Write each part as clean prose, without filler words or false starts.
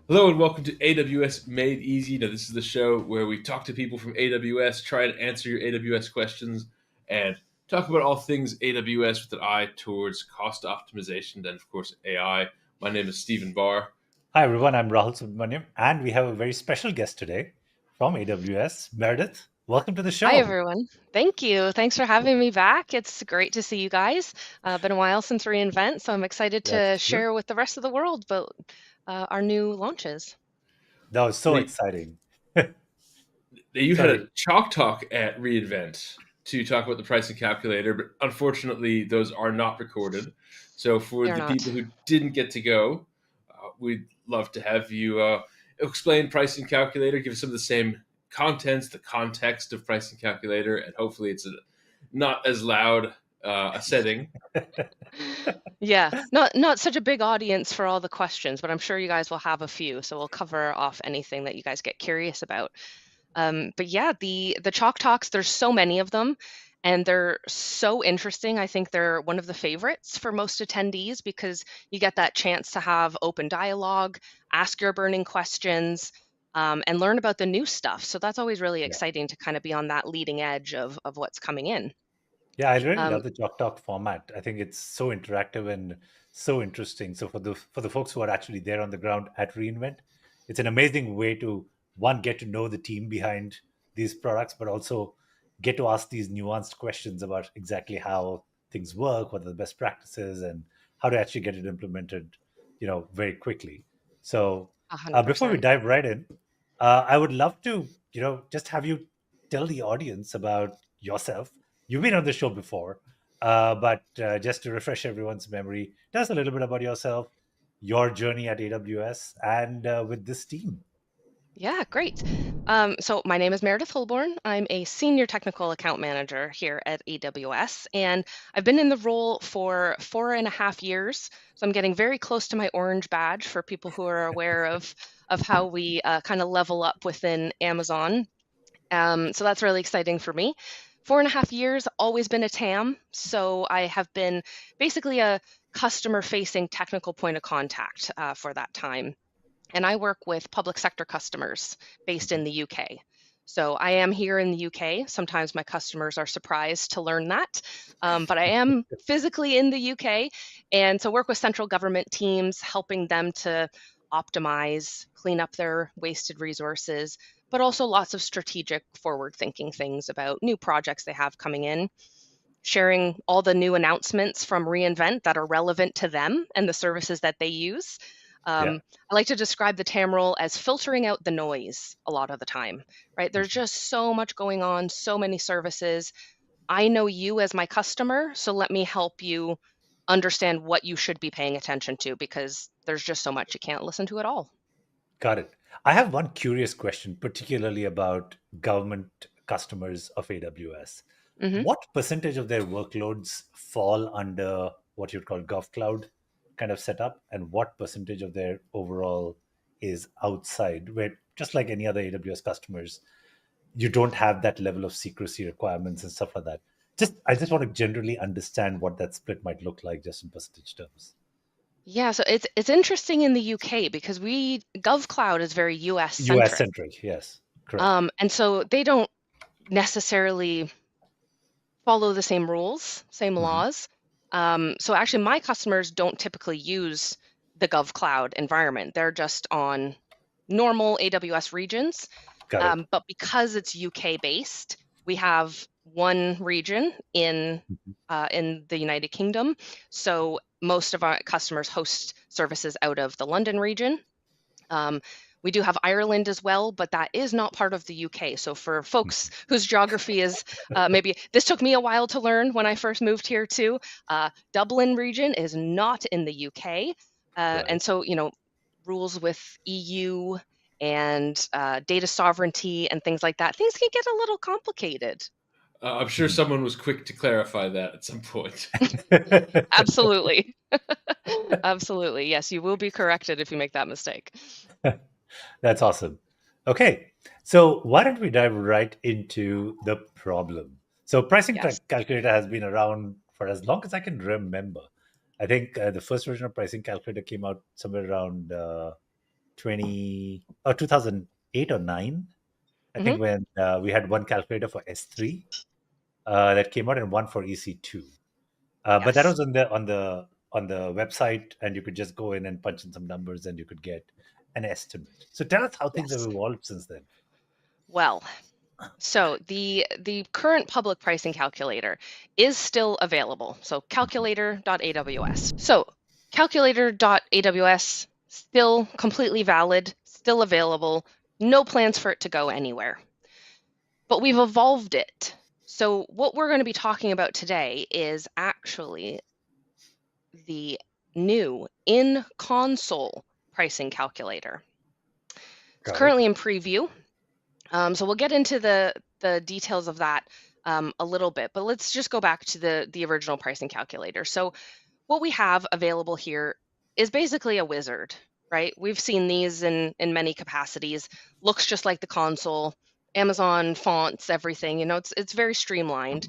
Hello and welcome to AWS Made Easy. Now, this is the show where we talk to people from AWS, try and answer your AWS questions, and talk about all things AWS with an eye towards cost optimization and, of course, AI. My name is Stephen Barr. Hi, everyone. I'm Rahul Subramaniam, and we have a very special guest today from AWS, Meredith. Welcome to the Hi, show. everyone. Thank you. Thanks for having me back. It's great to see you guys. Been a while since reInvent, so I'm excited to That's true. share with the rest of the world about our new launches. That was so Now, exciting. you had Sorry. a chalk talk at reInvent to talk about the pricing calculator, but unfortunately, those are not recorded. So, for They're the not. people who didn't get to go, we'd love to have you explain pricing calculator, give us some of the same contents, the context of pricing calculator, and hopefully it's not as loud a setting. Yeah, not such a big audience for all the questions, but I'm sure you guys will have a few, so we'll cover off anything that you guys get curious about. But yeah, the Chalk Talks, there's so many of them, and they're so interesting. I think they're one of the favorites for most attendees because you get that chance to have open dialogue, ask your burning questions, and learn about the new stuff. So that's always really Yeah. exciting to kind of be on that leading edge of what's coming in. Yeah, I really Um, love the Jock Talk format. I think it's so interactive and so interesting. So for the folks who are actually there on the ground at reInvent, it's an amazing way to one get to know the team behind these products, but also get to ask these nuanced questions about exactly how things work, what are the best practices, and how to actually get it implemented, very quickly. So before we 100%. dive right in, I would love to, just have you tell the audience about yourself. You've been on the show before, but just to refresh everyone's memory, tell us a little bit about yourself, your journey at AWS, and with this team. Yeah, great. So my name is Meredith Holborn. I'm a senior technical account manager here at AWS, and I've been in the role for 4.5 years. So I'm getting very close to my orange badge for people who are aware of how we kind of level up within Amazon. So that's really exciting for me. 4.5 years, always been a TAM. So I have been basically a customer-facing technical point of contact for that time, and I work with public sector customers based in the UK. So I am here in the UK. Sometimes my customers are surprised to learn that, but I am physically in the UK, and so work with central government teams, helping them to optimize, clean up their wasted resources, but also lots of strategic, forward-thinking things about new projects they have coming in, sharing all the new announcements from reInvent that are relevant to them and the services that they use. Yeah. I like to describe the TAM role as filtering out the noise a lot of the time, right? There's just so much going on, so many services. I know you as my customer, so let me help you understand what you should be paying attention to because there's just so much you can't listen to it all. Got it. I have one curious question, particularly about government customers of AWS. Hmm. What percentage of their workloads fall under what you'd call GovCloud kind of setup, and what percentage of their overall is outside, where just like any other AWS customers, you don't have that level of secrecy requirements and stuff like that. I just want to generally understand what that split might look like just in percentage terms. Yeah, so it's interesting in the UK because we GovCloud is very US US centric. centric, yes, correct. And so they don't necessarily follow the same rules, same Hmm. laws. So actually, my customers don't typically use the GovCloud environment. They're just on normal AWS regions. Got it. But because it's UK based, we have one region Mhm. in the United Kingdom. So most of our customers host services out of the London region. Um, we do have Ireland as well, but that is not part of the UK. So for folks whose geography is maybe this took me a while to learn when I first moved here too. Dublin region is not in the UK, Right. and so rules with EU and data sovereignty and things like that. Things can get a little complicated. I'm sure someone was quick to clarify that at some point. Absolutely, absolutely. Yes, you will be corrected if you make that mistake. That's awesome. Okay, so why don't we dive right into the problem? So, Yes. calculator has been around for as long as I can remember. I think the first version of pricing calculator came out somewhere around 2008 or 9, I Hmm. think, when we had one calculator for S3 that came out and one for EC2. But that Yes. was on the website, and you could just go in and punch in some numbers, and you could get an estimate. So tell us how things have Yes. evolved since then. Well, so the current public pricing calculator is still available. So calculator.aws. So calculator.aws still completely valid, still available, no plans for it to go anywhere. But we've evolved it. So what we're going to be talking about today is actually the new in-console pricing calculator. It's Got it. currently in preview. So we'll get into the details of that a little bit, but let's just go back to the original pricing calculator. So what we have available here is basically a wizard, right? We've seen these in many capacities. Looks just like the console, Amazon fonts, everything. It's very streamlined.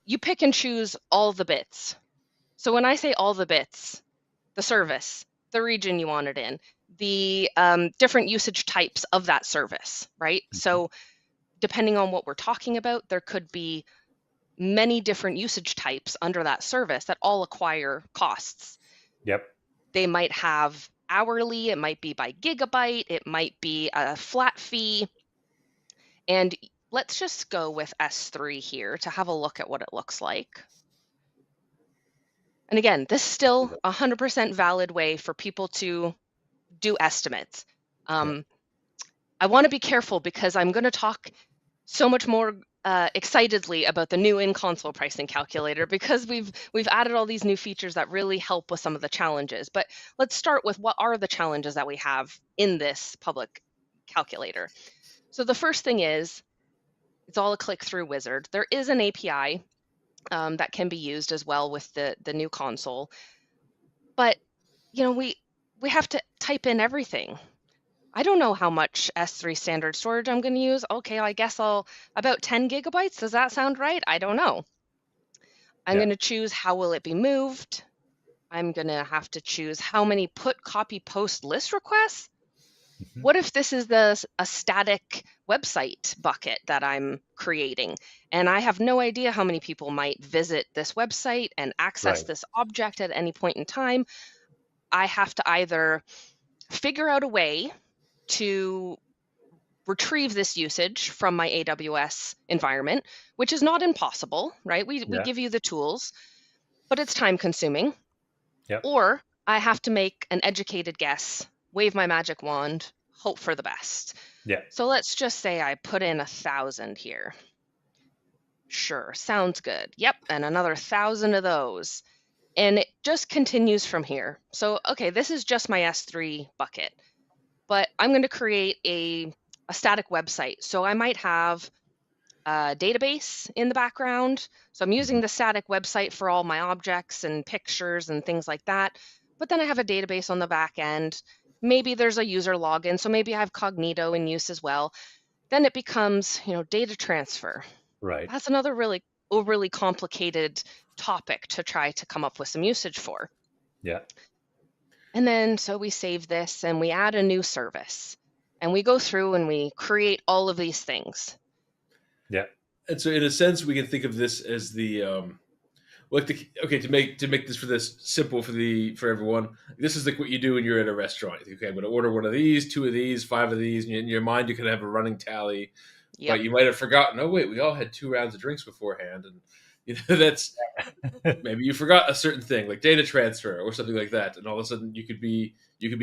You pick and choose all the bits. So when I say all the bits, the service, the region you want it in, the different usage types of that service, right? Mhm. So depending on what we're talking about, there could be many different usage types under that service that all acquire costs. Yep. They might have hourly, it might be by gigabyte, it might be a flat fee. And let's just go with S3 here to have a look at what it looks like. And again, this is still 100% valid way for people to do estimates. Yeah. I want to be careful because I'm going to talk so much more excitedly about the new in-console pricing calculator because we've added all these new features that really help with some of the challenges. But let's start with what are the challenges that we have in this public calculator. So the first thing is it's all a click-through wizard. There is an API that can be used as well with the new console, but we have to type in everything. I don't know how much S3 standard storage I'm going to use. Okay, I guess I'll about 10 gigabytes. Does that sound right? I don't know. I'm Yeah. going to choose how will it be moved. I'm going to have to choose how many put, copy, post list requests. Mhm. What if this is a static website bucket that I'm creating? And I have no idea how many people might visit this website and access Right. this object at any point in time. I have to either figure out a way to retrieve this usage from my AWS environment, which is not impossible, right? We Yeah. give you the tools, but it's time consuming. Yep. Or I have to make an educated guess, wave my magic wand, hope for the best. Yeah. So let's just say I put in 1,000 here. Sure, sounds good. Yep, and another 1,000 of those. And it just continues from here. So, okay, this is just my S3 bucket, but I'm going to create a static website. So I might have a database in the background. So I'm using Mhm. the static website for all my objects and pictures and things like that. But then I have a database on the back end. Maybe there's a user login. So maybe I have Cognito in use as well. Then it becomes, data transfer. Right. That's another really overly complicated topic to try to come up with some usage for. Yeah. And then so we save this and we add a new service. And we go through and we create all of these things. Yeah. And so, in a sense, we can think of this as the okay, to make this simple for everyone. This is like what you do when you're at a restaurant. Okay, I'm going to order one of these, two of these, five of these. And in your mind, you can have a running tally, Yep, but you might have forgotten. Oh wait, we all had 2 rounds of drinks beforehand, and that's maybe you forgot a certain thing like data transfer or something like that, and all of a sudden you could be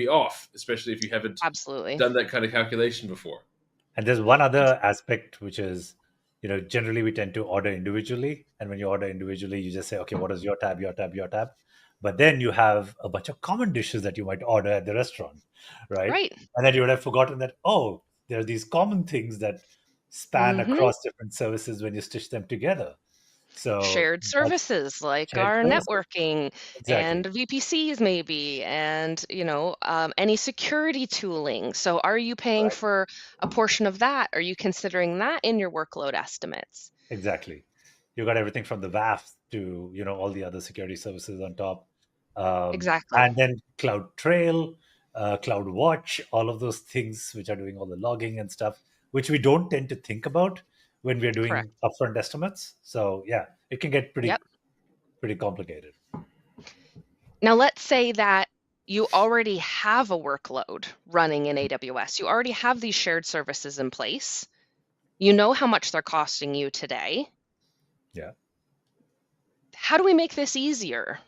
off, especially if you haven't absolutely. done that kind of calculation before. And there's one other aspect, which is, generally we tend to order individually. And when you order individually, you just say, okay, what is your tab, your tab, your tab? But then you have a bunch of common dishes that you might order at the restaurant, right? Right. And then you would have forgotten that, oh, there are these common things that span Hmm. across different services when you stitch them together. So Shared that's services like shared our services. networking and Exactly. VPCs maybe, and any security tooling. So are you paying Right. for a portion of that? Are you considering that in your workload estimates? Exactly. You got everything from the WAF to all the other security services on top, Exactly. and then Cloud Trail. CloudWatch, all of those things which are doing all the logging and stuff, which we don't tend to think about when we're Correct. doing upfront estimates. So yeah, it can get Yep. pretty complicated. Now, let's say that you already have a workload running in AWS. You already have these shared services in place. You know how much they're costing you today. Yeah. How do we make this easier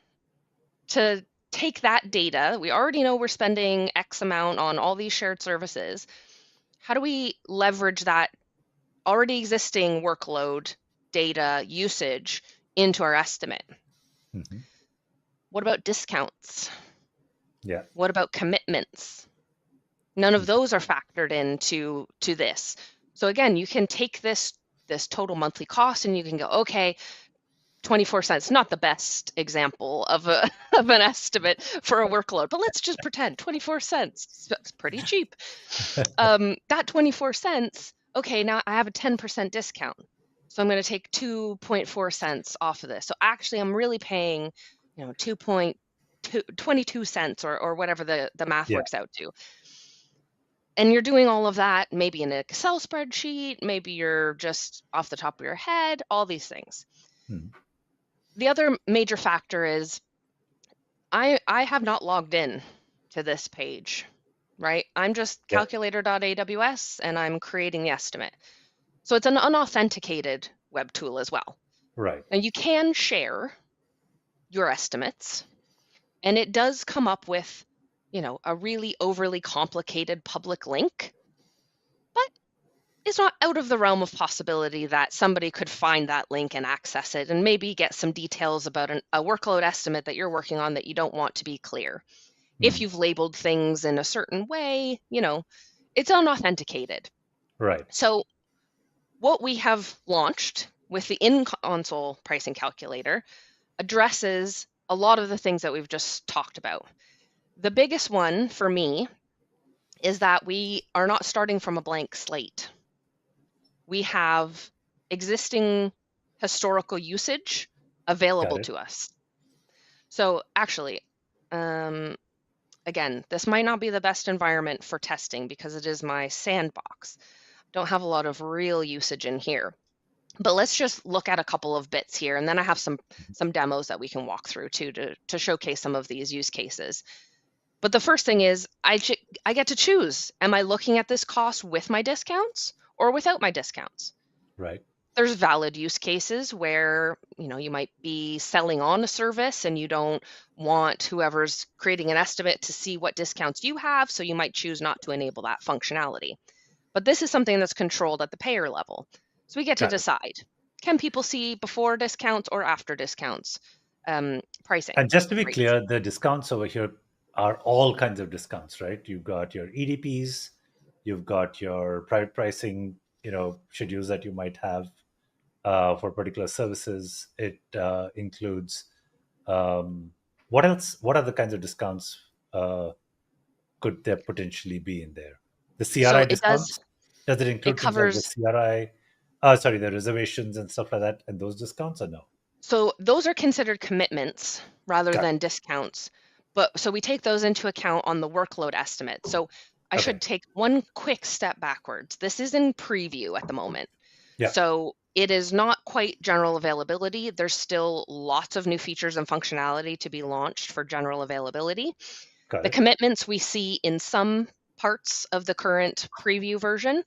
to take that data? We already know we're spending X amount on all these shared services. How do we leverage that already existing workload, data, usage into our estimate? Mhm. What about discounts? Yeah. What about commitments? None of Mhm. those are factored into this. So again, you can take this total monthly cost and you can go, okay, 24 cents, not the best example of of an estimate for a workload, but let's just pretend 24 cents. That's pretty cheap. That 24 cents, okay, now I have a 10% discount. So I'm going to take 2.4 cents off of this. So actually I'm really paying, 22 cents or whatever the math Yeah. works out to. And you're doing all of that maybe in an Excel spreadsheet, maybe you're just off the top of your head, all these things. Mhm. The other major factor is I have not logged in to this page, right? I'm just Yeah. calculator.aws and I'm creating the estimate. So it's an unauthenticated web tool as well. Right. Now you can share your estimates and it does come up with, a really overly complicated public link, but it's not out of the realm of possibility that somebody could find that link and access it and maybe get some details about a workload estimate that you're working on that you don't want to be clear. If Mhm. you've labeled things in a certain way, it's unauthenticated. Right. So what we have launched with the in-console pricing calculator addresses a lot of the things that we've just talked about. The biggest one for me is that we are not starting from a blank slate. We have existing historical usage Got available it. to us. So actually, again, this might not be the best environment for testing because it is my sandbox. Don't have a lot of real usage in here. But let's just look at a couple of bits here, and then I have some demos that we can walk through too to showcase some of these use cases. But the first thing is I get to choose. Am I looking at this cost with my discounts or without my discounts? Right. There's valid use cases where, you might be selling on a service and you don't want whoever's creating an estimate to see what discounts you have, so you might choose not to enable that functionality. But this is something that's controlled at the payer level. So we get to Got it. decide, can people see before discounts or after discounts pricing? And just to be Great. clear, the discounts over here are all kinds of discounts, right? You've got your EDPs, you've got your private pricing, schedules that you might have for particular services. It includes what else? What other kinds of discounts could there potentially be in there? The So CRI it does, discounts? Does it it include things like the covers, CRI? Sorry, the reservations and stuff like that, and those discounts, or no? so those are considered commitments rather Got than discounts. But so we take those into account on the workload estimate. So I it. Okay. should take one quick step backwards. This is in preview at the moment. Yeah. So it is not quite general availability. There's still lots of new features and functionality to be launched for general availability. Got The it. commitments we see in some parts of the current preview version,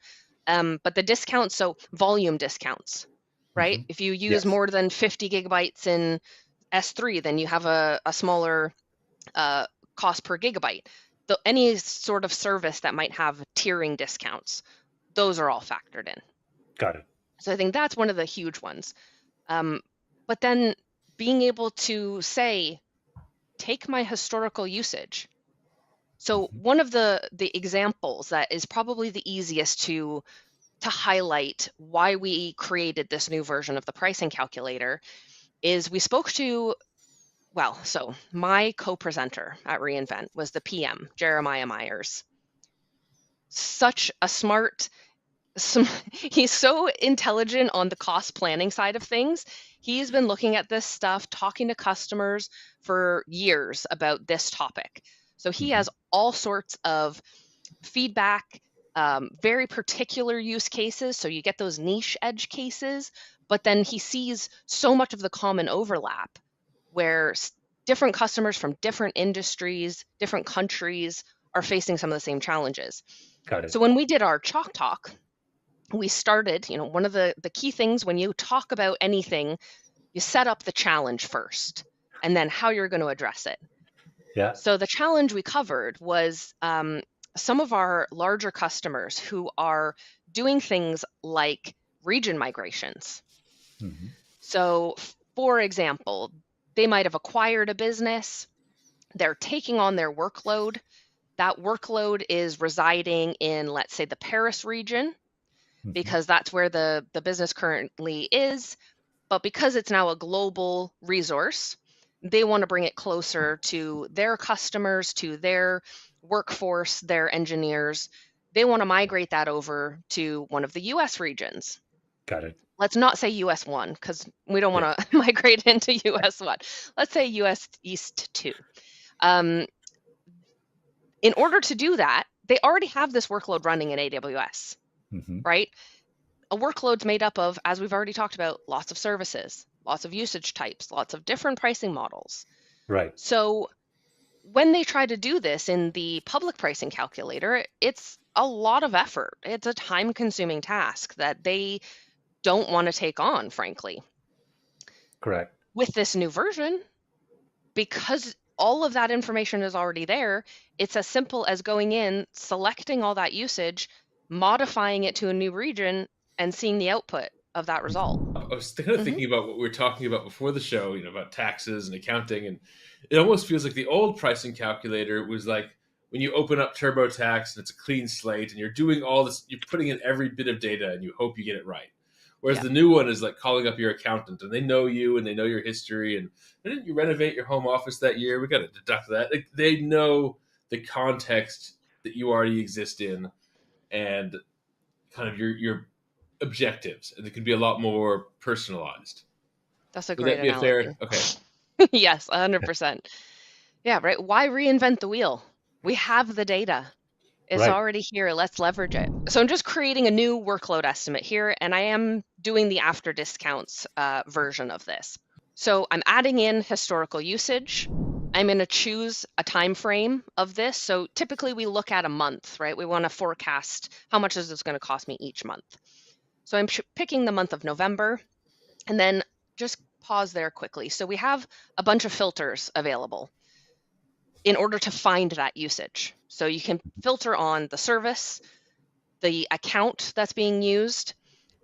but the discounts, so volume discounts, right? Mhm. If you use Yes. more than 50 gigabytes in S3, then you have a smaller cost per gigabyte. Any sort of service that might have tiering discounts, those are all factored in. Got it. So I think that's one of the huge ones. But then being able to say, take my historical usage. So Mhm. one of the examples that is probably the easiest to highlight why we created this new version of the pricing calculator is we spoke to, so my co-presenter at reInvent was the PM, Jeremiah Myers. Such a smart, he's so intelligent on the cost planning side of things. He's been looking at this stuff, talking to customers for years about this topic. So he has all sorts of feedback, very particular use cases. So you get those niche edge cases, but then he sees so much of the common overlap where different customers from different industries, different countries are facing some of the same challenges. Got it. So when we did our Chalk Talk, we started, one of the key things when you talk about anything, you set up the challenge first and then how you're going to address it. Yeah. So the challenge we covered was some of our larger customers who are doing things like region migrations. So, for example, they might have acquired a business, they're taking on their workload. That workload is residing in, let's say, the Paris region, because that's where the business currently is. But because it's now a global resource, they want to bring it closer to their customers, to their workforce, their engineers. They want to migrate that over to one of the US regions. Got it. Let's not say US 1 because we don't want to migrate into US 1. Let's say US East 2. In order to do that, they already have this workload running in AWS, right? A workload's made up of, as we've already talked about, lots of services, lots of usage types, lots of different pricing models. Right. So when they try to do this in the public pricing calculator, it's a lot of effort. It's a time-consuming task that they don't want to take on, frankly. Correct. With this new version, because all of that information is already there, it's as simple as going in, selecting all that usage, modifying it to a new region, and seeing the output of that result. I was kind of thinking about what we were talking about before the show, about taxes and accounting, and it almost feels like the old pricing calculator was like when you open up TurboTax and it's a clean slate and you're doing all this, you're putting in every bit of data and you hope you get it right. Whereas the new one is like calling up your accountant and they know you and they know your history and didn't you renovate your home office that year? We got to deduct that. Like, they know the context that you already exist in and kind of your objectives, and it could be a lot more personalized. That's a Would great that be analogy. a fair? Okay. Yes, 100%. Yeah, right. Why reinvent the wheel? We have the data. It's already here. Let's leverage it. So I'm just creating a new workload estimate here, and I am doing the after discounts version of this. So I'm adding in historical usage. I'm going to choose a time frame of this. So typically we look at a month, right? We want to forecast how much is this going to cost me each month. So I'm picking the month of November, and then just pause there quickly. So we have a bunch of filters available in order to find that usage. So you can filter on the service, the account that's being used,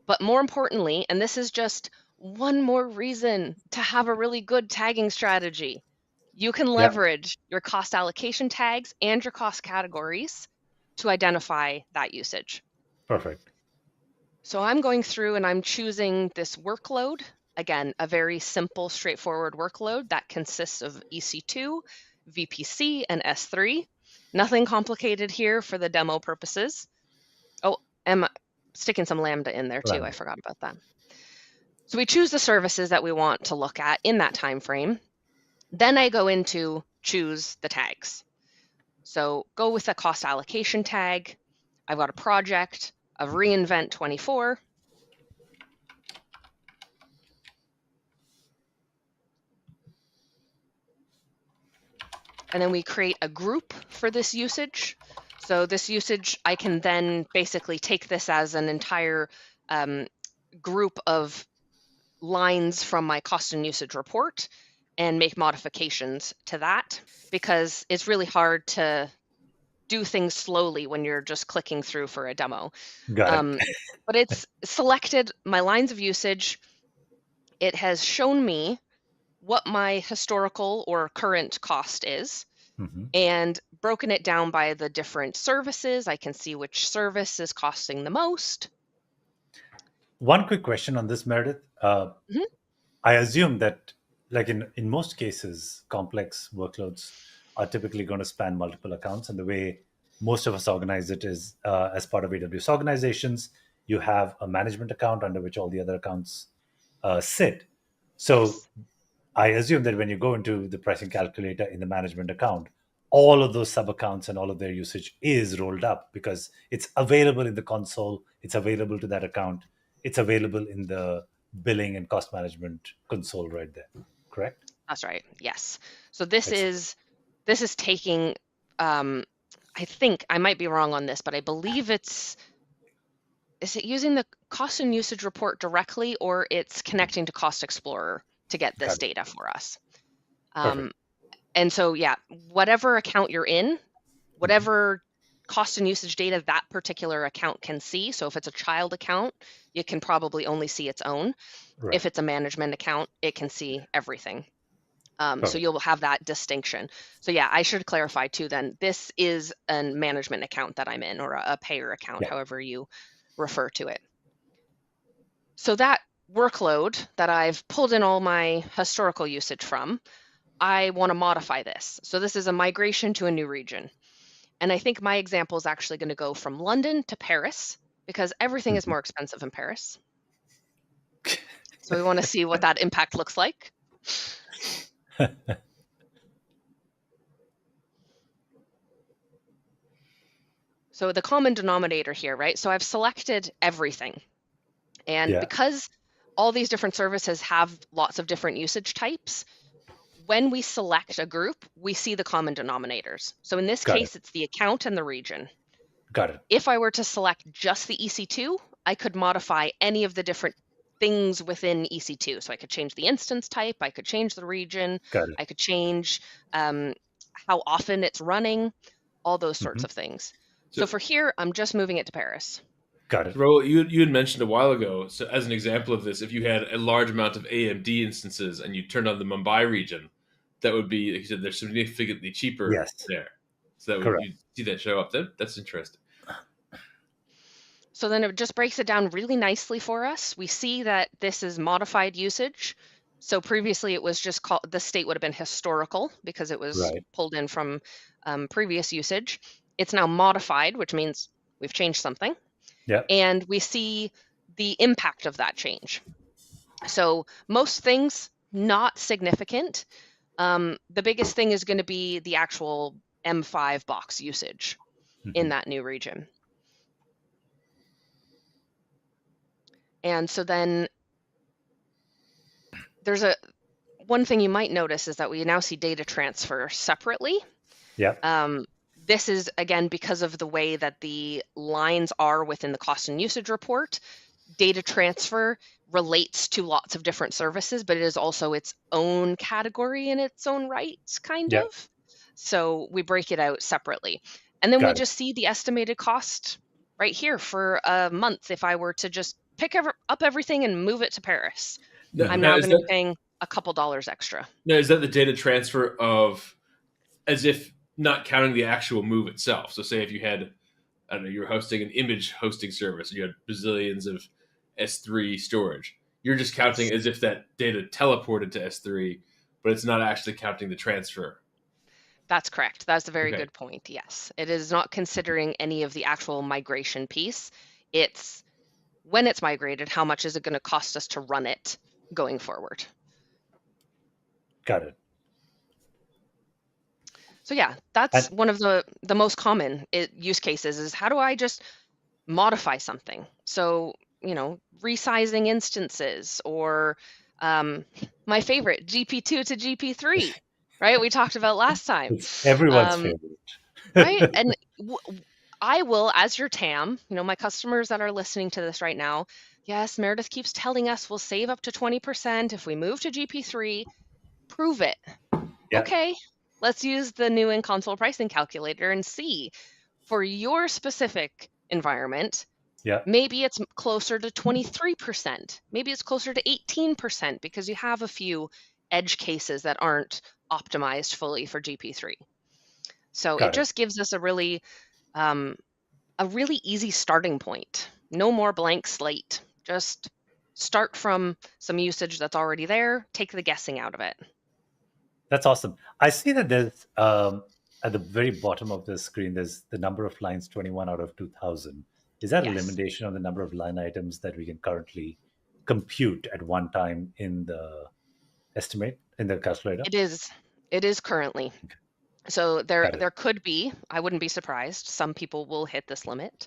but more importantly, and this is just one more reason to have a really good tagging strategy, you can leverage your cost allocation tags and your cost categories to identify that usage. Perfect. So I'm going through and I'm choosing this workload. Again, a very simple, straightforward workload that consists of EC2, VPC, and S3. Nothing complicated here for the demo purposes. Oh, I'm sticking some Lambda in there too. I forgot about that. So we choose the services that we want to look at in that time frame. Then I go into choose the tags. So go with the cost allocation tag. I've got a project of reInvent 24. And then we create a group for this usage. So this usage, I can then basically take this as an entire group of lines from my cost and usage report and make modifications to that, because it's really hard to do things slowly when you're just clicking through for a demo. Got it. But it's selected my lines of usage. It has shown me what my historical or current cost is, and broken it down by the different services. I can see which service is costing the most. One quick question on this, Meredith. I assume that, like in most cases, complex workloads are typically going to span multiple accounts. And the way most of us organize it is as part of AWS organizations, you have a management account under which all the other accounts sit. So I assume that when you go into the pricing calculator in the management account, all of those sub accounts and all of their usage is rolled up because it's available in the console, it's available to that account, it's available in the billing and cost management console right there. Correct? That's right. Yes. So this Excellent. is taking. I think I might be wrong on this, but I believe is it using the cost and usage report directly, or it's connecting to Cost Explorer to get this Got it. data for us. Perfect. And so, yeah, whatever account you're in, whatever cost and usage data that particular account can see. So if it's a child account, you can probably only see its own. Right. If it's a management account, it can see everything. So Perfect. you'll have that distinction. So yeah, I should clarify too then, this is a management account that I'm in, or a payer account, Yeah. however you refer to it. So that workload that I've pulled in all my historical usage from, I want to modify this. So this is a migration to a new region. And I think my example is actually going to go from London to Paris because everything is more expensive in Paris. So we want to see what that impact looks like. So the common denominator here, right? So I've selected everything. And Yeah. because all these different services have lots of different usage types, when we select a group, we see the common denominators. So in this Got case, it's the account and the region. Got it. If I were to select just the EC2, I could modify any of the different things within EC2. So I could change the instance type, I could change the region, Got it. I could change how often it's running, all those sorts of things. So for here, I'm just moving it to Paris. Got it. Raul, you had mentioned a while ago, so as an example of this, if you had a large amount of AMD instances and you turned on the Mumbai region, that would be, like you said, they're significantly cheaper Yes. there. So that would, Correct. you see that show up there. That's interesting. So then it just breaks it down really nicely for us. We see that this is modified usage. So previously it was just called, the state would have been historical because it was Right. pulled in from previous usage. It's now modified, which means we've changed something. Yeah. And we see the impact of that change. So most things not significant. The biggest thing is going to be the actual M5 box usage in that new region. And so then there's one thing you might notice is that we now see data transfer separately. Yeah. This is, again, because of the way that the lines are within the cost and usage report. Data transfer relates to lots of different services, but it is also its own category in its own right, kind Yeah. of. So we break it out separately. And then Got we it. just see the estimated cost right here for a month if I were to just pick up everything and move it to Paris. I'm now going to be paying a couple dollars extra. Now, is that the data transfer of, as if not counting the actual move itself? So say if you had, I don't know, you were hosting an image hosting service and you had bazillions of S3 storage. You're just counting as if that data teleported to S3, but it's not actually counting the transfer. That's correct. That's a very good point. Yes. It is not considering any of the actual migration piece. It's when it's migrated, how much is it going to cost us to run it going forward? Got it. So yeah, that's one of the most common use cases is how do I just modify something? So, resizing instances or my favorite, GP2 to GP3, right? We talked about last time. It's everyone's favorite. Right? And I will, as your TAM, my customers that are listening to this right now, yes, Meredith keeps telling us we'll save up to 20% if we move to GP3. Prove it. Yeah. Okay, let's use the new in-console pricing calculator and see for your specific environment. Yeah. Maybe it's closer to 23%. Maybe it's closer to 18% because you have a few edge cases that aren't optimized fully for GP3. So it just gives us a really easy starting point. No more blank slate. Just start from some usage that's already there, take the guessing out of it. That's awesome. I see that there's at the very bottom of the screen, there's the number of lines 21 out of 2000. Is that a limitation on the number of line items that we can currently compute at one time in the estimate, in the calculator? It is currently. So Got it. there could be, I wouldn't be surprised, some people will hit this limit,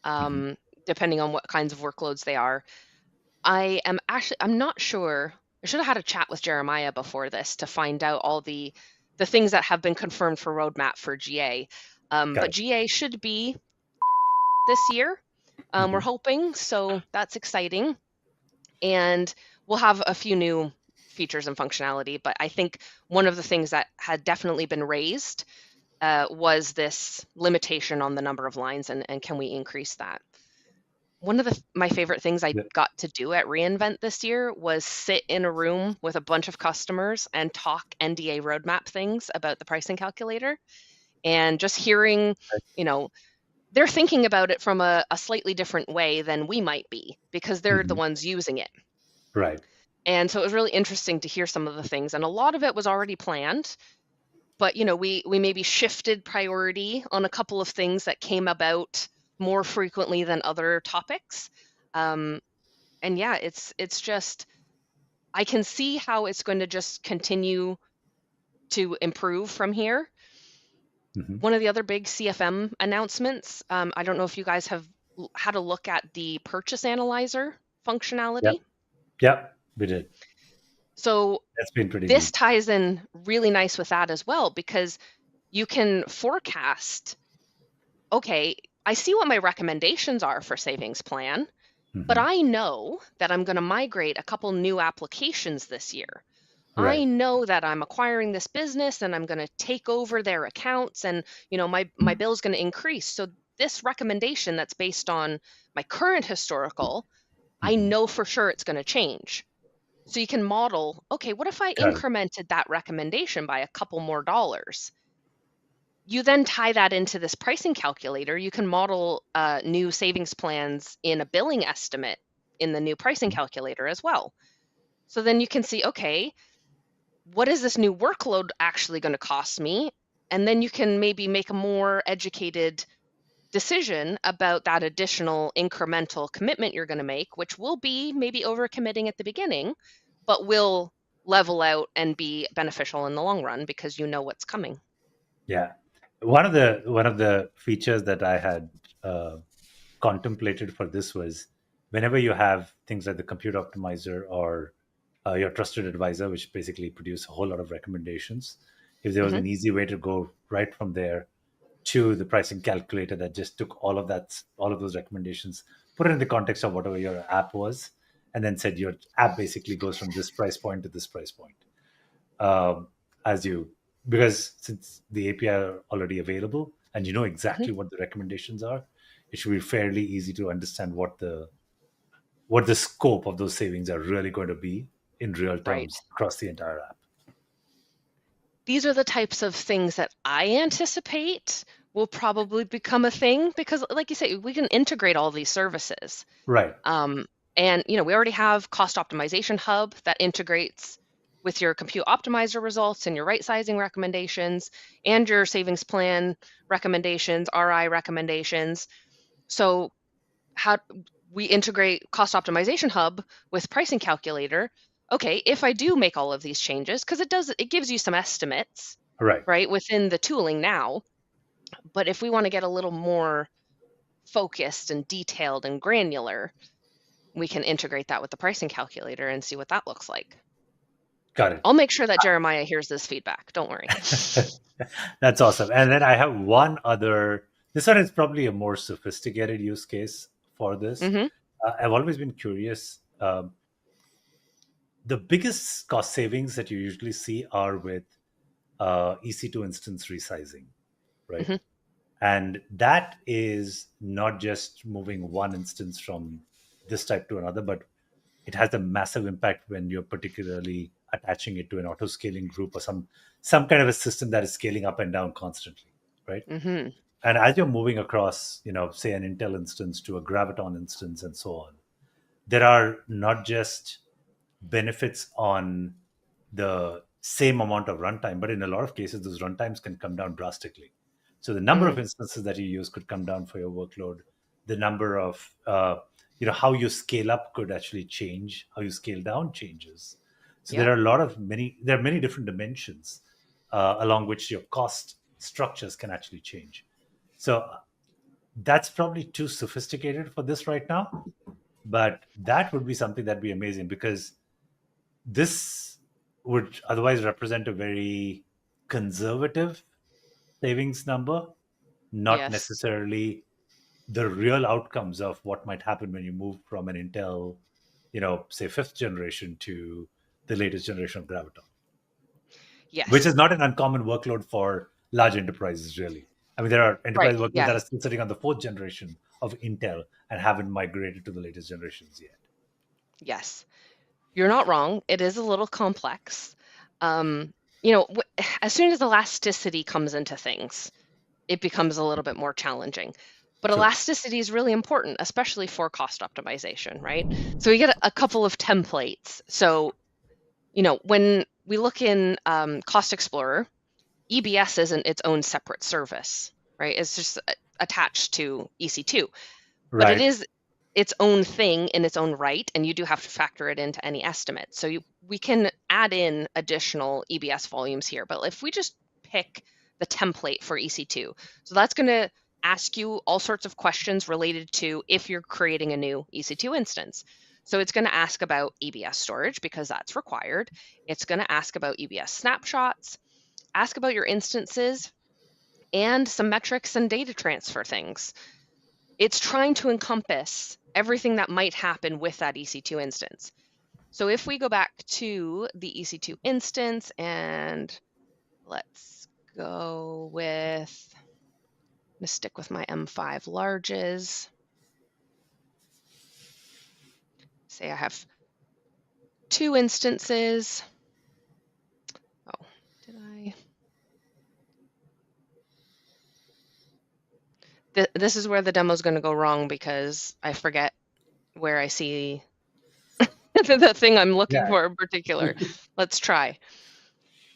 Mhm. depending on what kinds of workloads they are. I'm not sure. I should have had a chat with Jeremiah before this to find out all the things that have been confirmed for roadmap for GA. Got But it. GA should be this year. We're Mhm. hoping, so that's exciting. And we'll have a few new features and functionality. But I think one of the things that had definitely been raised was this limitation on the number of lines, and can we increase that? One of my favorite things I Yeah. got to do at reInvent this year was sit in a room with a bunch of customers and talk NDA roadmap things about the pricing calculator, and just hearing, you know, they're thinking about it from a slightly different way than we might be because they're the Mhm. ones using it. Right. And so it was really interesting to hear some of the things, and a lot of it was already planned, but we maybe shifted priority on a couple of things that came about more frequently than other topics. Um, and yeah, it's just, I can see how it's going to just continue to improve from here. Mhm. One of the other big CFM announcements, I don't know if you guys have had a look at the purchase analyzer Yep. functionality. Yep. We did. So That's been pretty this neat. ties in really nice with that as well, because you can forecast, okay, I see what my recommendations are for savings plan, but Mhm. I know that I'm going to migrate a couple new applications this year. I Right. know that I'm acquiring this business and I'm going to take over their accounts, and my bill's going to increase. So this recommendation that's based on my current historical, I Mhm. know for sure it's going to change. So you can model, okay, what if I Got it. incremented that recommendation by a couple more dollars? You then tie that into this pricing calculator. You can model new savings plans in a billing estimate in the new pricing Mhm. calculator as well. So then you can see, okay, what is this new workload actually going to cost me? And then you can maybe make a more educated decision about that additional incremental commitment you're going to make, which will be maybe overcommitting at the beginning, but will level out and be beneficial in the long run because you know what's coming. Yeah. One of the features that I had uh, contemplated for this was whenever you have things like the computer optimizer or your trusted advisor, which basically produce a whole lot of recommendations, if there was Hmm. an easy way to go right from there to the pricing calculator that just took all of those recommendations, put it in the context of whatever your app was, and then said your app basically goes from this price point to this price point. um, as you Because since the API are already available and you know Hmm. exactly what the recommendations are, it should be fairly easy to understand what the scope of those savings are really going to be in real Right. terms across the entire app. These are the types of things that I anticipate will probably become a thing because, like you say, we can integrate all these services. Right. Um, and we already have cost optimization hub that integrates with your compute optimizer results and your right sizing recommendations and your savings plan recommendations, RI recommendations. So how we integrate cost optimization hub with pricing calculator. Okay, if I do make all of these changes, because it gives you some estimates, Right. right, within the tooling now. But if we want to get a little more focused and detailed and granular, we can integrate that with the pricing calculator and see what that looks like. Got it. I'll make sure that Jeremiah hears this feedback. Don't worry. That's awesome. And then I have one other. This one is probably a more sophisticated use case for this. Hmm. I've always been curious. The biggest cost savings that you usually see are with EC2 instance resizing, right? Hmm. And that is not just moving one instance from this type to another, but it has a massive impact when you're particularly attaching it to an auto scaling group or some kind of a system that is scaling up and down constantly, right? Hmm. And as you're moving across, say an Intel instance to a Graviton instance and so on, there are not just benefits on the same amount of runtime, but in a lot of cases, those runtimes can come down drastically. So the number Hmm. of instances that you use could come down for your workload. The number of, how you scale up could actually change. How you scale down changes. So Yep. there are many different dimensions along which your cost structures can actually change. So that's probably too sophisticated for this right now, but that would be something that'd be amazing, because this would otherwise represent a very conservative savings number, not Yes. necessarily the real outcomes of what might happen when you move from an Intel, say fifth generation to the latest generation of Graviton, which is Yes. not an uncommon workload for large enterprises, really. I mean, there are Right. enterprise workloads Yeah. that are still sitting on the fourth generation of Intel and haven't migrated to the latest generations yet. Yes. You're not wrong. It is a little complex. Um, as soon as elasticity comes into things, it becomes a little bit more challenging. But True. elasticity is really important, especially for cost optimization, right? So we get a couple of templates. So, when we look in Cost Explorer, EBS isn't its own separate service, right? It's just attached to EC2, but it Right. is its own thing in its own right, and you do have to factor it into any estimate. So we can add in additional EBS volumes here, but if we just pick the template for EC2, so that's going to ask you all sorts of questions related to if you're creating a new EC2 instance. So it's going to ask about EBS storage because that's required. It's going to ask about EBS snapshots, ask about your instances, and some metrics and data transfer things. It's trying to encompass everything that might happen with that EC2 instance. So if we go back to the EC2 instance, and let's go with, I'm going to stick with my M5 larges. Say I have 2 instances. Oh, did I? This is where the demo is going to go wrong because I forget where I see the thing I'm looking Yeah. for in particular. Let's try.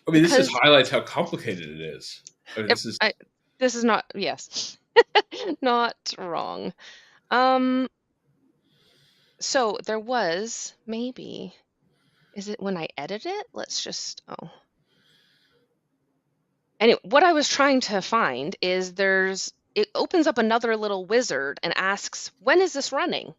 I mean, this just Because highlights how complicated it is. I mean, this is not, yes, not wrong. So there was maybe, is it when I edit it? Let's just, Anyway, what I was trying to find is it opens up another little wizard and asks, when is this running?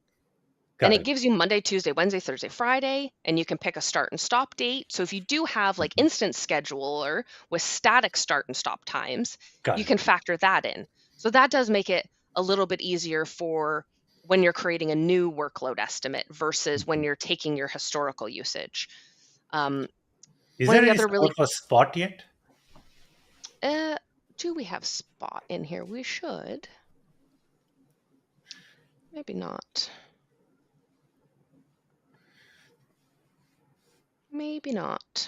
And Got it it. gives you Monday, Tuesday, Wednesday, Thursday, Friday, and you can pick a start and stop date. So if you do have like instance scheduler with static start and stop times, Got you it. can factor that in. So that does make it a little bit easier for when you're creating a new workload estimate versus when you're taking your historical usage. Is One of there the any other really, support for Spot yet? do we have Spot in here? We should. Maybe not. Maybe not.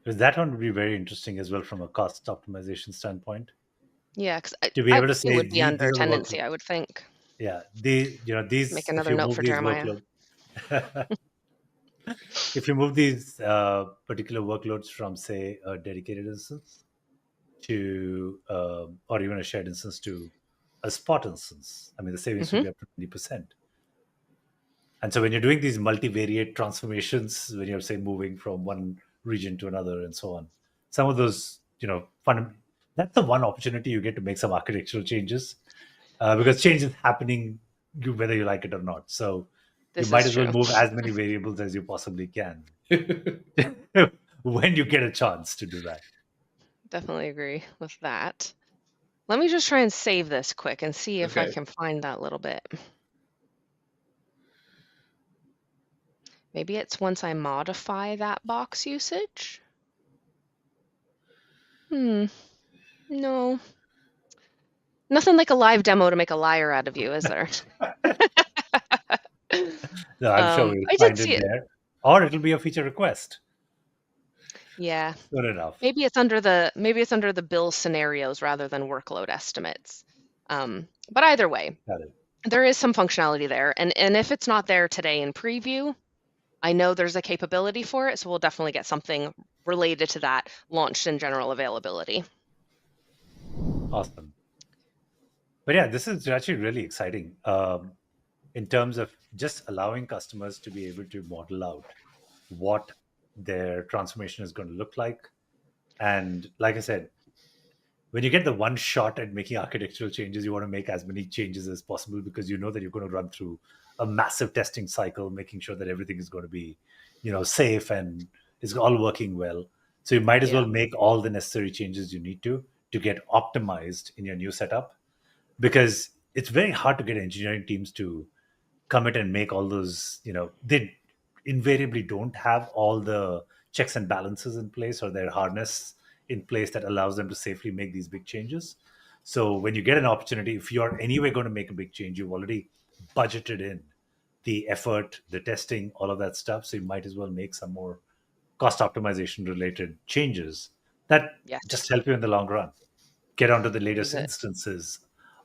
Because that one would be very interesting as well from a cost optimization standpoint. Yeah, because To be able to it say would be these under are the tendency, workloads. I would think. Yeah, Make if another you note move for these Jeremiah. workloads, if you move these particular workloads from, say, a dedicated instance to, or even a shared instance to a Spot instance, I mean, the savings would be up to 20%. And so when you're doing these multivariate transformations, when you're, say, moving from one region to another and so on, some of those, that's the one opportunity you get to make some architectural changes, because change is happening whether you like it or not. So you This might is as well true. move as many variables as you possibly can when you get a chance to do that. Definitely agree with that. Let me just try and save this quick and see if I okay. can find that little bit. Maybe it's once I modify that box usage. No. Nothing like a live demo to make a liar out of you, is there? So I'm sure we'll I did find see it it. there, or it'll be a feature request. Yeah. Good enough. Maybe it's under the bill scenarios rather than workload estimates. But either way, Got it. there is some functionality there. And if it's not there today in preview, I know there's a capability for it, so we'll definitely get something related to that launched in general availability. Awesome. But yeah, this is actually really exciting in terms of just allowing customers to be able to model out what their transformation is going to look like. And like I said, when you get the one shot at making architectural changes, you want to make as many changes as possible because you know that you're going to run through a massive testing cycle, making sure that everything is going to be, safe and is all working well. So you might as Yeah. well make all the necessary changes you need to get optimized in your new setup, because it's very hard to get engineering teams to commit and make all those, they invariably don't have all the checks and balances in place or their harness in place that allows them to safely make these big changes. So when you get an opportunity, if you're anyway going to make a big change, you've already budgeted in the effort, the testing, all of that stuff. So you might as well make some more cost optimization related changes that just Yes. help you in the long run. Get onto the This is latest it. instances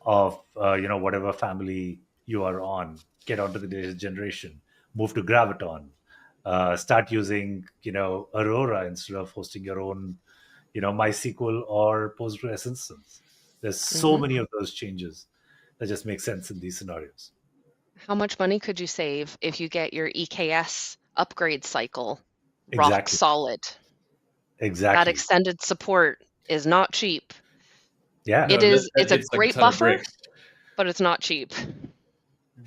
of whatever family you are on. Get onto the latest generation. Move to Graviton. Start using Aurora instead of hosting your own MySQL or Postgres instance. There's so Hmm. many of those changes that just make sense in these scenarios. How much money could you save if you get your EKS upgrade cycle rock Exactly. solid? That Exactly. extended support is not cheap. Yeah. No, that It's a hits like a great ton of buffer, bricks. but it's not cheap.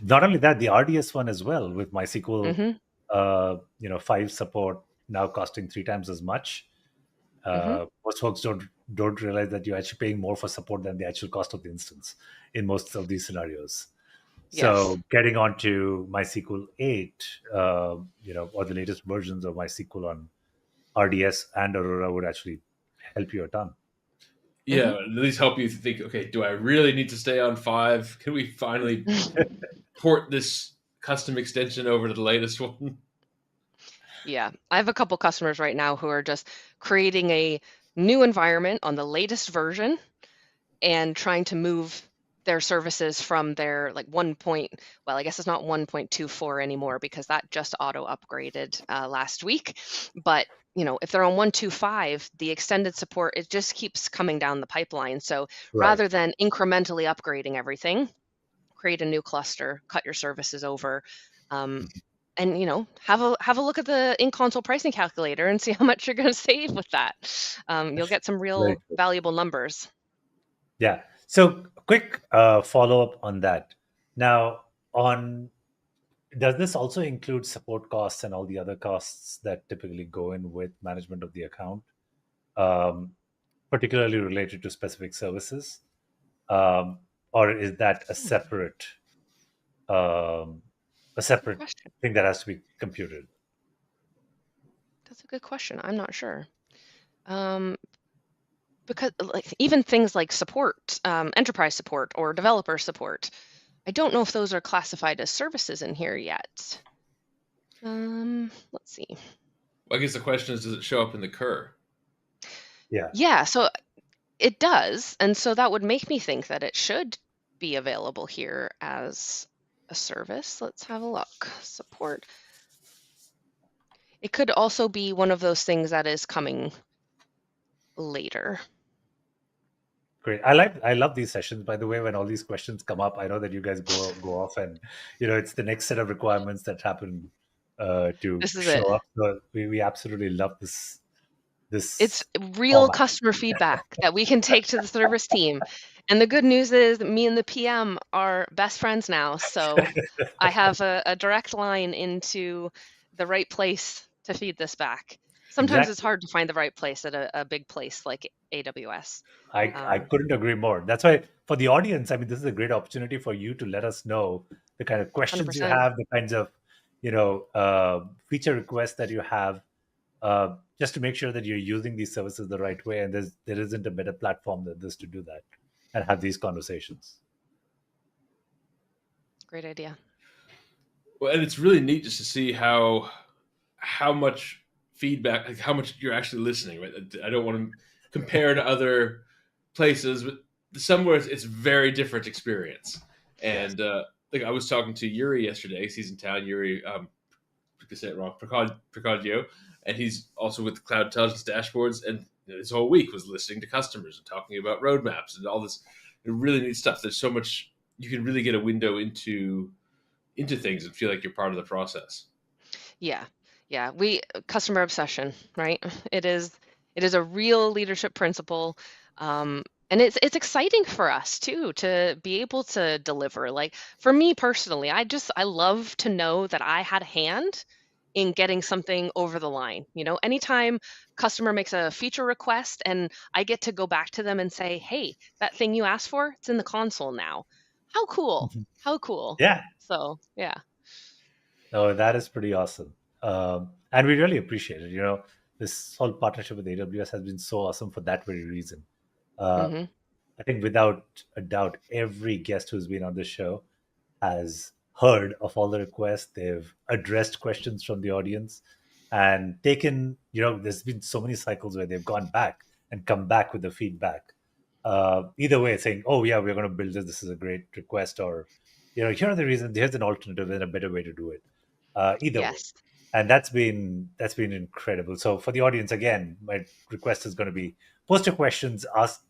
Not only that, the RDS one as well with MySQL, Hmm. 5 support now costing 3 times as much. Hmm. Most folks don't realize that you're actually paying more for support than the actual cost of the instance in most of these scenarios. Yes. So getting onto MySQL 8, or the latest versions of MySQL on RDS and Aurora would actually help you a ton. Yeah, at least help you think, okay, do I really need to stay on 5? Can we finally Hmm. port this custom extension over to the latest one? Yeah, I have a couple customers right now who are just creating a new environment on the latest version and trying to move their services from their like well, I guess it's not 1.24 anymore because that just auto upgraded last week. But if they're on 1.25, the extended support, it just keeps coming down the pipeline. So Right. rather than incrementally upgrading everything, create a new cluster, cut your services over, um, and have a look at the in-console pricing calculator and see how much you're going to save with that. You'll get some Very real cool. valuable numbers. Yeah. So quick follow up on that. Now, on does this also include support costs and all the other costs that typically go in with management of the account, um, particularly related to specific services, um, or is that um, a Good separate question. thing that has to be computed? That's a good question. I'm not sure. Um, because like even things like support, enterprise support or developer support, I don't know if those are classified as services in here yet. Let's see. I guess the question is, does it show up in the cur? Yeah. Yeah, so it does, and so that would make me think that it should be available here as a service. Let's have a look. Support. It could also be one of those things that is coming later. Great. I love these sessions. By the way, when all these questions come up, I know that you guys go off, and it's the next set of requirements that happen to This is it. show up. So we absolutely love It's this real format. customer feedback that we can take to the service team. And the good news is me and the PM are best friends now. So I have a direct line into the right place to feed this back. Sometimes it's Exactly. hard to find the right place at a big place like AWS. I couldn't agree more. That's why for the audience, I mean, this is a great opportunity for you to let us know the kind of questions you 100%. have, the kinds of feature requests that you have, just to make sure that you're using these services the right way. And there isn't a better platform than this to do that and have these conversations. Great idea. Well, and it's really neat just to see how much feedback, like how much you're actually listening. Right? I don't want to compare to other places, but somewhere it's very different experience. Yes, And like I was talking to Yuri yesterday. He's in town. Yuri, I could say it wrong, Precadio, and he's also with Cloud Intelligence Dashboards. And his whole week was listening to customers and talking about roadmaps and all this really neat stuff. There's so much you can really get a window into things and feel like you're part of the process. Yeah. Yeah. Customer obsession, right? It is a real leadership principle. Um, And it's exciting for us too to be able to deliver. Like for me personally, I love to know that I had a hand in getting something over the line. Anytime customer makes a feature request and I get to go back to them and say, "Hey, that thing you asked for, it's in the console now." How cool. Mhm. How cool. Yeah. So, yeah. No, that is pretty awesome. And we really appreciate it. This whole partnership with AWS has been so awesome for that very reason. Uh, Mhm. I think without a doubt, every guest who's been on the show has heard of all the requests. They've addressed questions from the audience and taken, there's been so many cycles where they've gone back and come back with the feedback. Either way, saying, oh, yeah, we're going to build this. This is a great request. Or, here are the reasons. Here's an alternative and a better way to do it. Either way. Yes. And that's been incredible. So for the audience, again, my request is going to be post your questions, ask,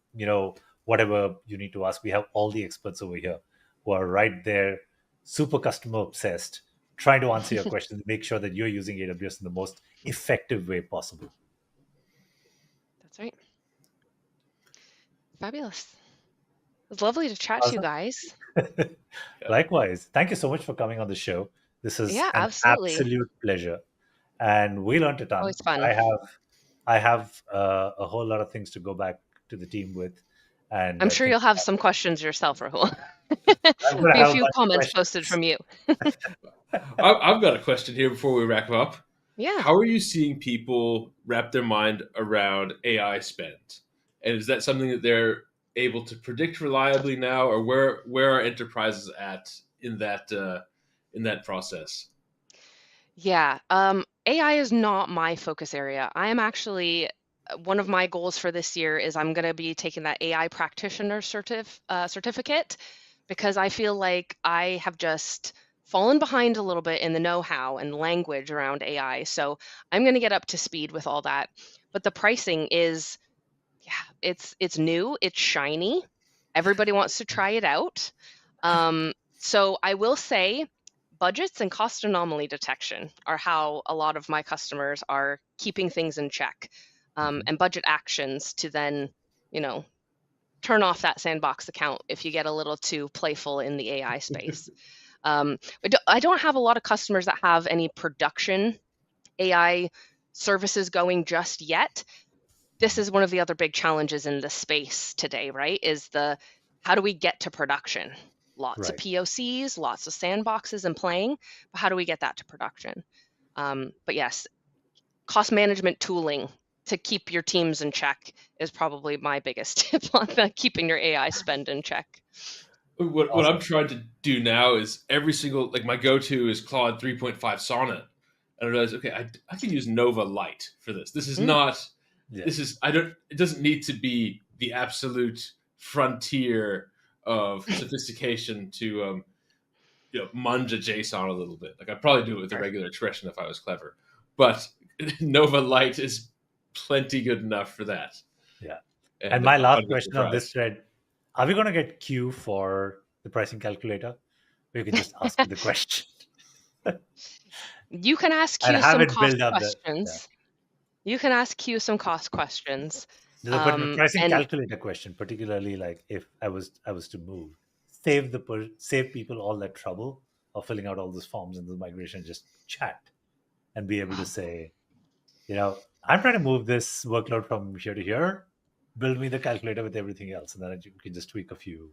whatever you need to ask. We have all the experts over here who are right there, super customer obsessed, trying to answer your questions, make sure that you're using AWS in the most effective way possible. That's right. Fabulous. It was lovely to chat to you Awesome. guys. Likewise. Thank you so much for coming on the show. This is Yeah, an absolutely. absolute pleasure. And we learned a ton. Always fun. I have a whole lot of things to go back to the team with, and I'm sure think you'll have some questions yourself, Rahul. I'm going to Be a have a few bunch of comments posted questions. from you. I've got a question here before we wrap up. Yeah. How are you seeing people wrap their mind around AI spend? And is that something that they're able to predict reliably now, or where are enterprises at in that process? Yeah. AI is not my focus area. I am actually one of my goals for this year is I'm going to be taking that AI practitioner certificate because I feel like I have just fallen behind a little bit in the know-how and language around AI. So I'm going to get up to speed with all that. But the pricing is, yeah, it's new, it's shiny. Everybody wants to try it out. So I will say budgets and cost anomaly detection are how a lot of my customers are keeping things in check. Mhm. And budget actions to then, you know, turn off that sandbox account if you get a little too playful in the AI space. I don't have a lot of customers that have any production AI services going just yet. This is one of the other big challenges in the space today, right? Is the how do we get to production? Lots of Right. POCs, lots of sandboxes and playing, but how do we get that to production? But yes, cost management tooling to keep your teams in check is probably my biggest tip on keeping your AI spend in check. What I'm Awesome. trying to do now is every single, like, my go-to is Claude 3.5 Sonnet, and I realize, okay, I can use Nova Lite for this. This is Mm, not Yeah. this is I don't it doesn't need to be the absolute frontier of sophistication to munge a JSON a little bit. Like, I'd probably do it with a sure. regular expression if I was clever, but Nova Lite is plenty good enough for that. Yeah. And And my I'm last not question on this surprised. thread, are we going to get Q for the pricing calculator? We can just ask the question You can ask and Q have some it cost build up the, yeah. questions. You can ask Q some cost questions. But the pricing And calculator question, particularly like if I was to move, save people all that trouble of filling out all those forms and the migration, just chat and be able to say, I'm trying to move this workload from here to here. Build me the calculator with everything else, and then you can just tweak a few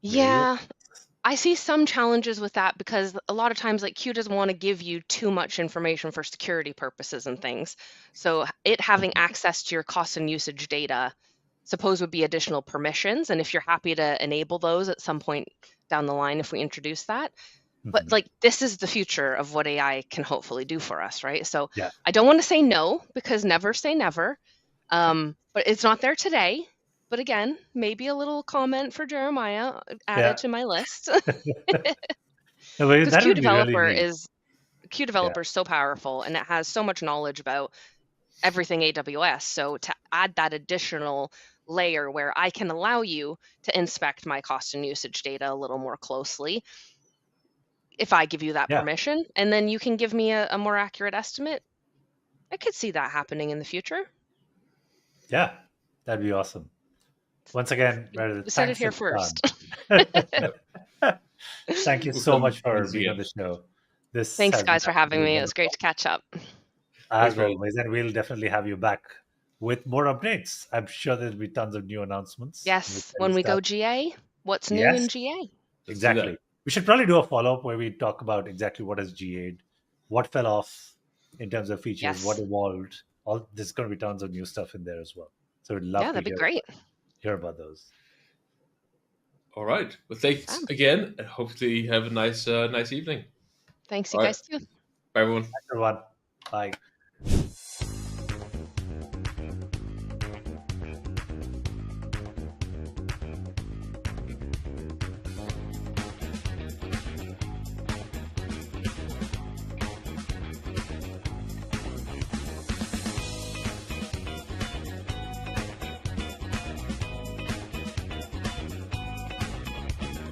variables. yeah, I see some challenges with that because a lot of times, like Q doesn't want to give you too much information for security purposes and things. So it having Mhm. access to your cost and usage data, suppose would be additional permissions. And if you're happy to enable those at some point down the line, if we introduce that, but Mhm. like this is the future of what AI can hopefully do for us, right? So Yeah, I don't want to say no because never say never. But it's not there today. But again, maybe a little comment for Jeremiah added yeah. to my list. No, but Because that would be really neat. Q Yeah, developer is so powerful and it has so much knowledge about everything AWS. So to add that additional layer where I can allow you to inspect my cost and usage data a little more closely if I give you that yeah, permission, and then you can give me a more accurate estimate. I could see that happening in the future. yeah. That'd be awesome. Once again, Meredith, You said it thanks a here first. ton. Thank you We'll so come much for once being on again. the show. This Thanks, has been guys, for having absolutely me. It was great wonderful, to catch up. as Thanks, Meredith. always, and we'll definitely have you back with more updates. I'm sure there'll be tons of new announcements, new Yes, exciting when we go stuff. GA, what's new Yes, in GA? Let's do exactly. that. We should probably do a follow-up where we talk about exactly what has GA'd, what fell off in terms of features, what Yes. evolved. All there's going to be tons of new stuff in there as well. So we'd love Yeah, to that'd be great. hear about those. All right. Well, thanks Fab. again, and hopefully you have a nice evening. Thanks, you All right. guys, too. Bye, everyone. Thanks, everyone. Bye.